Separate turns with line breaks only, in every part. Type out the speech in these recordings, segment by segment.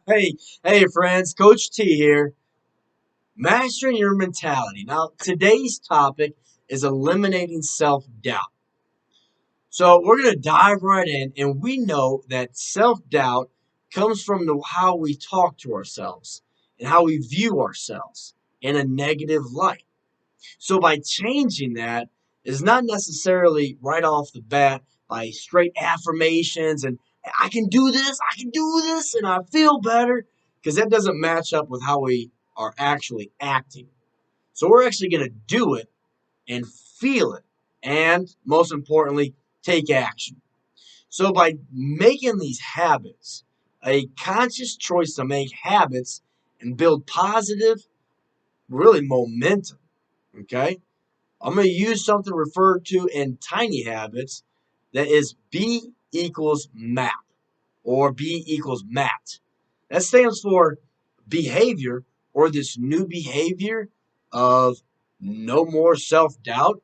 Hey friends, Coach T here, mastering your mentality. Now, today's topic is eliminating self-doubt. So, we're going to dive right in, and we know that self-doubt comes from how we talk to ourselves and how we view ourselves in a negative light. So, by changing that is not necessarily right off the bat by straight affirmations and I can do this, and I feel better, because that doesn't match up with how we are actually acting. So, we're actually going to do it and feel it, and most importantly, take action. So, by making these habits, a conscious choice to make habits and build positive, really momentum, okay? I'm going to use something referred to in tiny habits that is B equals MAP or B equals MAT. That stands for behavior, or this new behavior of no more self doubt,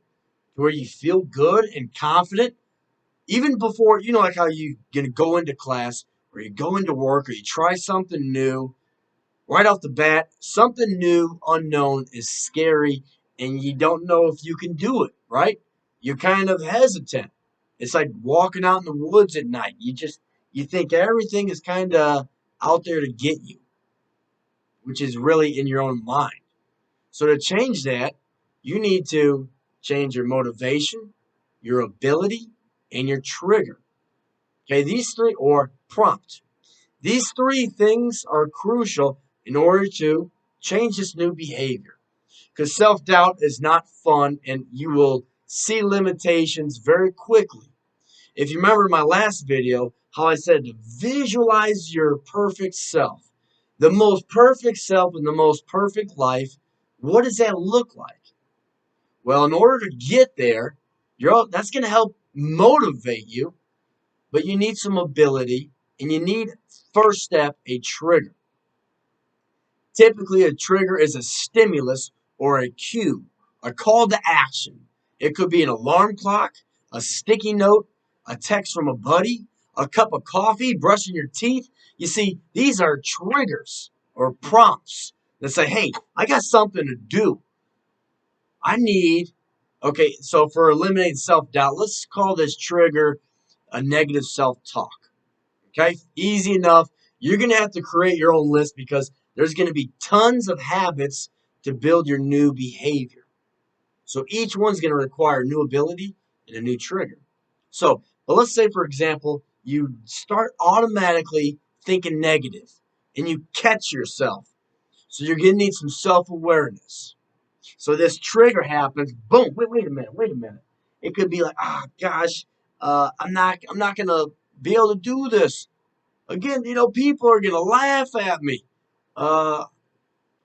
where you feel good and confident even before, like how you gonna go into class or you go into work or you try something new. Right off the bat, something new, unknown is scary, and you don't know if you can do it, right? You're kind of hesitant. It's like walking out in the woods at night. You think everything is kind of out there to get you, which is really in your own mind. So to change that, you need to change your motivation, your ability, and your trigger. Okay, these three, or prompt. These three things are crucial in order to change this new behavior. Because self doubt is not fun, and you will see limitations very quickly. If you remember my last video, how I said to visualize your perfect self, the most perfect self in the most perfect life, what does that look like? Well, in order to get there, that's going to help motivate you, but you need some ability, and you need, first step, a trigger. Typically, a trigger is a stimulus or a cue, a call to action. It could be an alarm clock, a sticky note, a text from a buddy, a cup of coffee, brushing your teeth. You see, these are triggers or prompts that say, hey, I got something to do. I need, okay, so for eliminating self doubt, let's call this trigger a negative self talk. Okay, easy enough. You're going to have to create your own list, because there's going to be tons of habits to build your new behavior. So each one's going to require a new ability and a new trigger. But let's say, for example, you start automatically thinking negative and you catch yourself. So you're going to need some self awareness. So this trigger happens. Boom. Wait a minute. Wait a minute. It could be like, gosh, I'm not gonna be able to do this again. People are gonna laugh at me. Uh,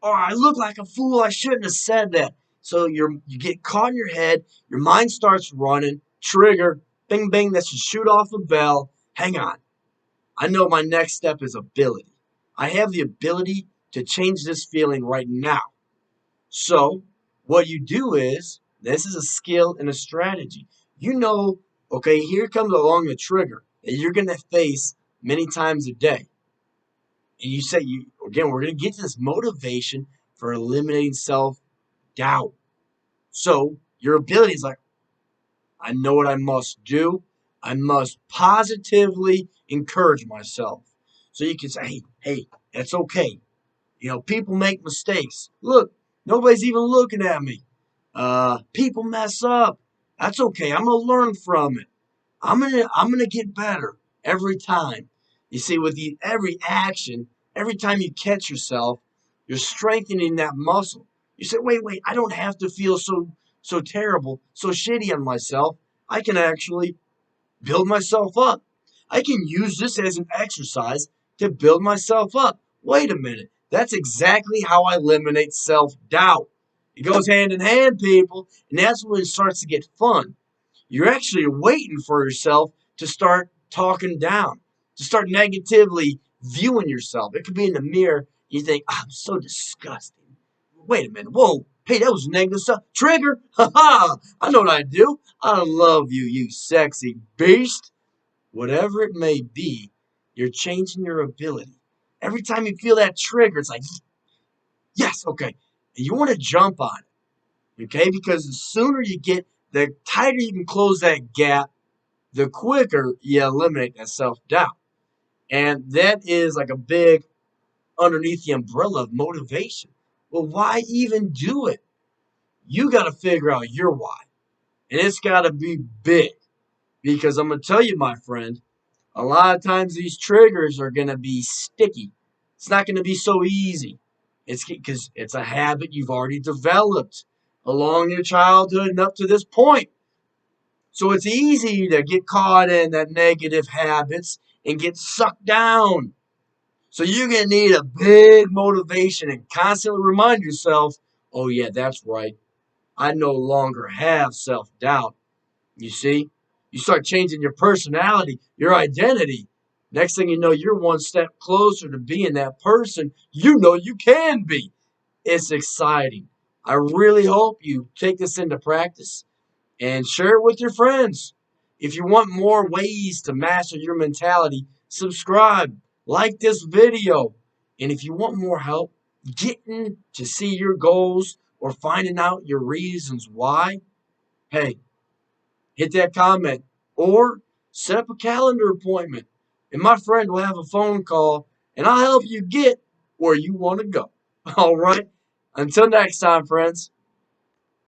or I look like a fool. I shouldn't have said that. So you get caught in your head. Your mind starts running. Trigger. Bing bing. That should shoot off a bell. Hang on. I know my next step is ability. I have the ability to change this feeling right now. So, what you do is, this is a skill and a strategy. You know, okay, here comes along the trigger that you're going to face many times a day. And you say, again, we're going to get to this motivation for eliminating self doubt. So, your ability is like, I know what I must do. I must positively encourage myself. So you can say, hey, that's okay. People make mistakes. Look, nobody's even looking at me. People mess up. That's okay. I'm gonna learn from it. I'm gonna get better every time. You see, with every action, every time you catch yourself, you're strengthening that muscle. You say, wait, I don't have to feel so terrible, so shitty on myself. I can actually build myself up. I can use this as an exercise to build myself up. Wait a minute. That's exactly how I eliminate self doubt. It goes hand in hand, people, and that's when it starts to get fun. You're actually waiting for yourself to start talking down, to start negatively viewing yourself. It could be in the mirror. You think, I'm so disgusting. Wait a minute. Whoa. Hey, that was negative stuff. Trigger. Ha ha. I know what I do. I love you, you sexy beast. Whatever it may be, you're changing your ability. Every time you feel that trigger, it's like, yes, okay. And you want to jump on it, okay? Because the sooner you get, the tighter you can close that gap, the quicker you eliminate that self doubt. And that is like a big underneath the umbrella of motivation. Well, why even do it? You got to figure out your why. And it's got to be big. Because I'm going to tell you, my friend, a lot of times these triggers are going to be sticky. It's not going to be so easy. It's because it's a habit you've already developed along your childhood and up to this point. So it's easy to get caught in that negative habits and get sucked down. So you're going to need a big motivation and constantly remind yourself, oh, yeah, that's right. I no longer have self doubt. You see, you start changing your personality, your identity. Next thing you know, you're one step closer to being that person you know you can be. It's exciting. I really hope you take this into practice and share it with your friends. If you want more ways to master your mentality, subscribe, like this video. And if you want more help getting to see your goals or finding out your reasons why, hey, hit that comment or set up a calendar appointment. And my friend will have a phone call and I'll help you get where you want to go. All right. Until next time, friends.